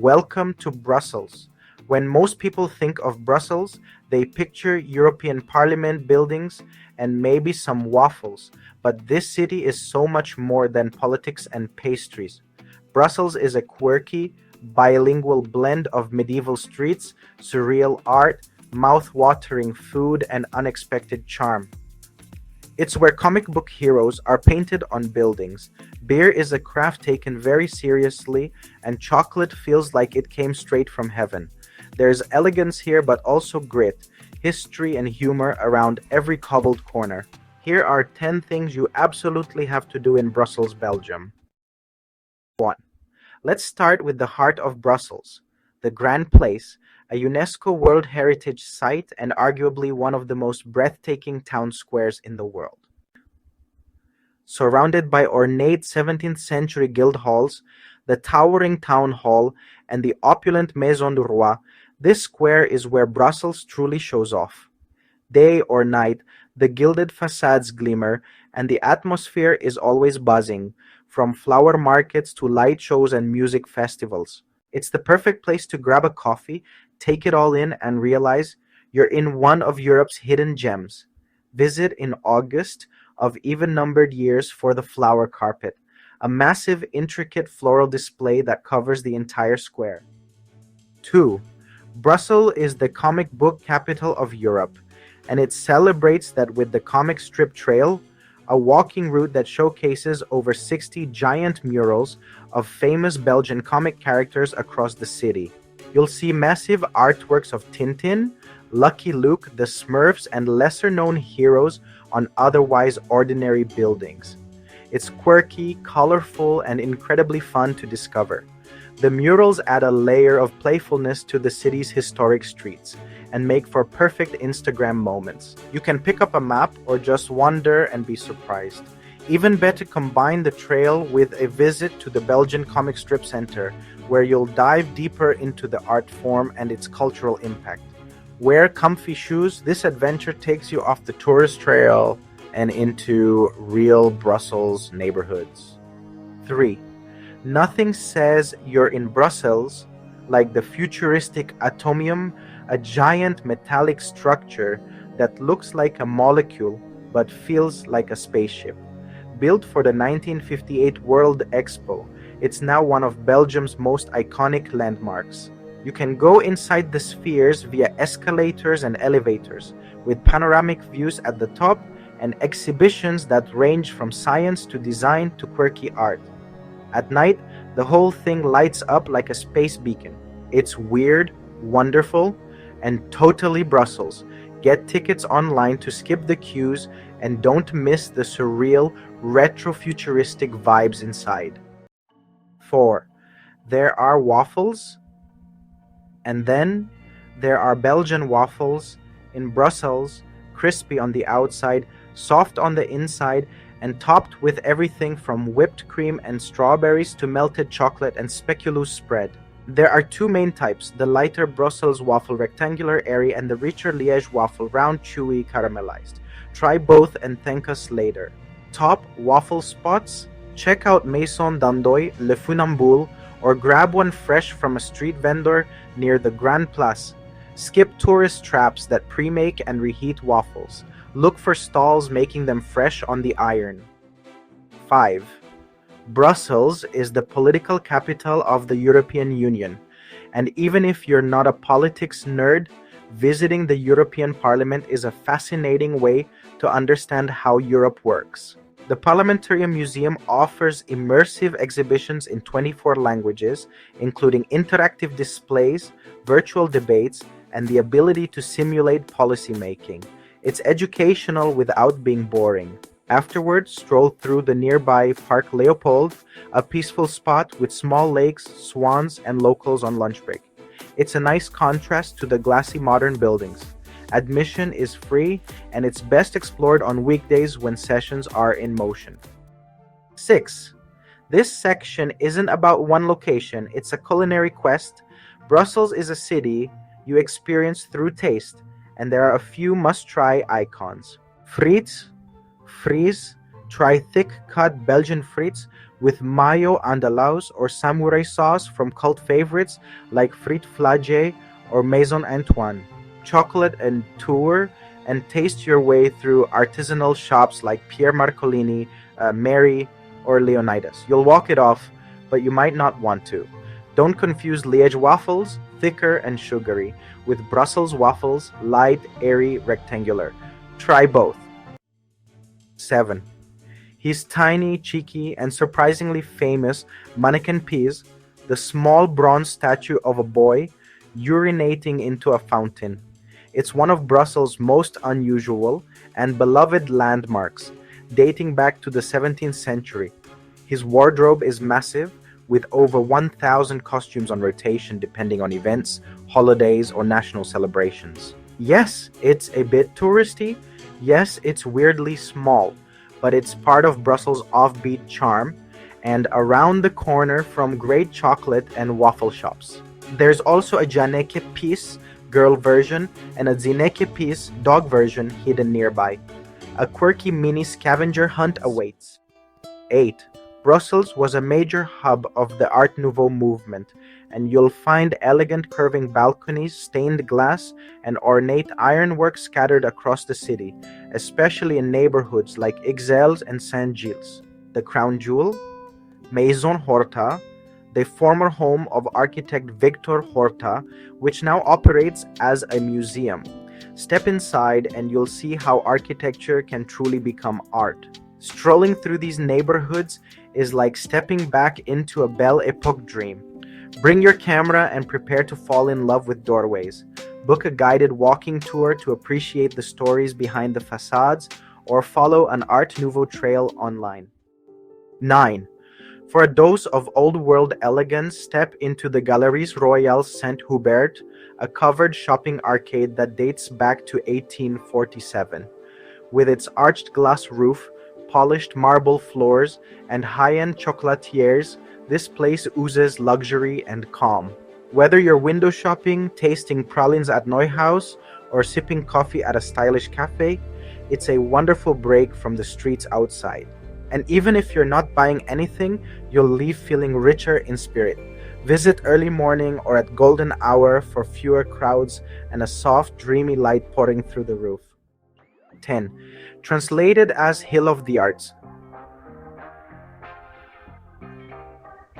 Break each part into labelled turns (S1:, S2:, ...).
S1: Welcome to Brussels. When most people think of Brussels, they picture European Parliament buildings and maybe some waffles, but this city is so much more than politics and pastries. Brussels is a quirky, bilingual blend of medieval streets, surreal art, mouth-watering food, and unexpected charm. It's where comic book heroes are painted on buildings. Beer is a craft taken very seriously, and chocolate feels like it came straight from heaven. There's elegance here, but also grit, history, and humor around every cobbled corner. Here are 10 things you absolutely have to do in Brussels, Belgium. 1. Let's start with the heart of Brussels, the Grand Place, a UNESCO World Heritage Site and arguably one of the most breathtaking town squares in the world. Surrounded by ornate 17th century guild halls, the towering town hall, and the opulent Maison du Roi, this square is where Brussels truly shows off. Day or night, the gilded facades glimmer, and the atmosphere is always buzzing, from flower markets to light shows and music festivals. It's the perfect place to grab a coffee, take it all in, and realize you're in one of Europe's hidden gems. Visit in August of even-numbered years for the flower carpet, a massive, intricate floral display that covers the entire square. 2. Brussels is the comic book capital of Europe, and it celebrates that with the comic strip trail, a walking route that showcases over 60 giant murals of famous Belgian comic characters across the city. You'll see massive artworks of Tintin, Lucky Luke, the Smurfs, and lesser-known heroes on otherwise ordinary buildings. It's quirky, colorful, and incredibly fun to discover. The murals add a layer of playfulness to the city's historic streets and make for perfect Instagram moments. You can pick up a map or just wander and be surprised. Even better, combine the trail with a visit to the Belgian Comic Strip Center, where you'll dive deeper into the art form and its cultural impact. Wear comfy shoes. This adventure takes you off the tourist trail and into real Brussels neighborhoods. 3. Nothing says you're in Brussels like the futuristic Atomium, a giant metallic structure that looks like a molecule but feels like a spaceship. Built for the 1958 World Expo, it's now one of Belgium's most iconic landmarks. You can go inside the spheres via escalators and elevators, with panoramic views at the top and exhibitions that range from science to design to quirky art. At night, the whole thing lights up like a space beacon. It's weird, wonderful, and totally Brussels. Get tickets online to skip the queues and don't miss the surreal, retro-futuristic vibes inside. 4. There are waffles, and then there are Belgian waffles in Brussels, crispy on the outside, soft on the inside, and topped with everything from whipped cream and strawberries to melted chocolate and speculoos spread. There are two main types, the lighter Brussels waffle rectangular airy and the richer Liège waffle round chewy caramelized. Try both and thank us later. Top waffle spots? Check out Maison d'Andoy, Le Funambule, or grab one fresh from a street vendor near the Grand Place. Skip tourist traps that pre-make and reheat waffles. Look for stalls making them fresh on the iron. 5. Brussels is the political capital of the European Union, and even if you're not a politics nerd, visiting the European Parliament is a fascinating way to understand how Europe works. The Parliamentarium Museum offers immersive exhibitions in 24 languages, including interactive displays, virtual debates, and the ability to simulate policymaking. It's educational without being boring. Afterwards, stroll through the nearby Parc Léopold, a peaceful spot with small lakes, swans, and locals on lunch break. It's a nice contrast to the glassy modern buildings. Admission is free, and it's best explored on weekdays when sessions are in motion. 6. This section isn't about one location, it's a culinary quest. Brussels is a city you experience through taste, and there are a few must-try icons. Frites, try thick-cut Belgian frites with mayo andalouse or samurai sauce from cult favorites like Frites Chocolate or Maison Antoine. Chocolate and tour and taste your way through artisanal shops like Pierre Marcolini, Mary, or Leonidas. You'll walk it off, but you might not want to. Don't confuse Liège waffles, thicker and sugary, with Brussels waffles, light, airy, rectangular. Try both. 7. His tiny, cheeky, and surprisingly famous Manneken Pis, the small bronze statue of a boy urinating into a fountain. It's one of Brussels' most unusual and beloved landmarks, dating back to the 17th century. His wardrobe is massive, with over 1,000 costumes on rotation depending on events, holidays, or national celebrations. Yes, it's a bit touristy. Yes, it's weirdly small, but it's part of Brussels' offbeat charm and around the corner from great chocolate and waffle shops. There's also a Manneken Pis girl version and a Manneken Pis dog version hidden nearby. A quirky mini scavenger hunt awaits. 8. Brussels was a major hub of the Art Nouveau movement, and you'll find elegant curving balconies, stained glass, and ornate ironwork scattered across the city, especially in neighborhoods like Ixelles and Saint-Gilles. The crown jewel? Maison Horta, the former home of architect Victor Horta, which now operates as a museum. Step inside and you'll see how architecture can truly become art. Strolling through these neighborhoods is like stepping back into a Belle Epoque dream. Bring your camera and prepare to fall in love with doorways. Book a guided walking tour to appreciate the stories behind the facades, or follow an Art Nouveau trail online. 9. For a dose of old-world elegance, step into the Galeries Royales Saint-Hubert, a covered shopping arcade that dates back to 1847. With its arched glass roof, polished marble floors, and high-end chocolatiers, this place oozes luxury and calm. Whether you're window shopping, tasting pralines at Neuhaus, or sipping coffee at a stylish cafe, it's a wonderful break from the streets outside. And even if you're not buying anything, you'll leave feeling richer in spirit. Visit early morning or at golden hour for fewer crowds and a soft, dreamy light pouring through the roof. 10. Translated as Hill of the Arts.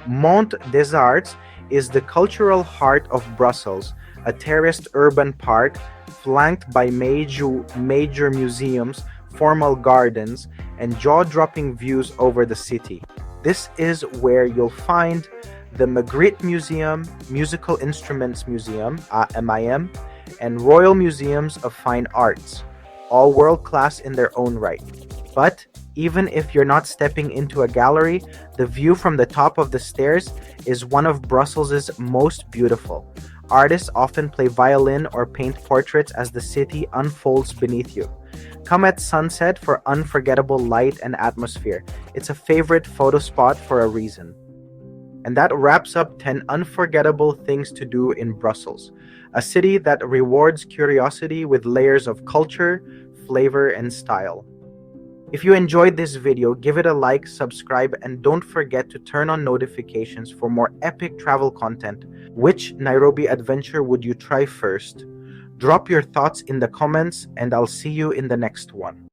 S1: Mont des Arts is the cultural heart of Brussels, a terraced urban park flanked by major museums, formal gardens, and jaw-dropping views over the city. This is where you'll find the Magritte Museum, Musical Instruments Museum, MIM, and Royal Museums of Fine Arts, all world-class in their own right. But even if you're not stepping into a gallery, the view from the top of the stairs is one of Brussels' most beautiful. Artists often play violin or paint portraits as the city unfolds beneath you. Come at sunset for unforgettable light and atmosphere. It's a favorite photo spot for a reason. And that wraps up 10 unforgettable things to do in Brussels, a city that rewards curiosity with layers of culture, flavor, and style. If you enjoyed this video, give it a like, subscribe, and don't forget to turn on notifications for more epic travel content. Which Nairobi adventure would you try first? Drop your thoughts in the comments, and I'll see you in the next one.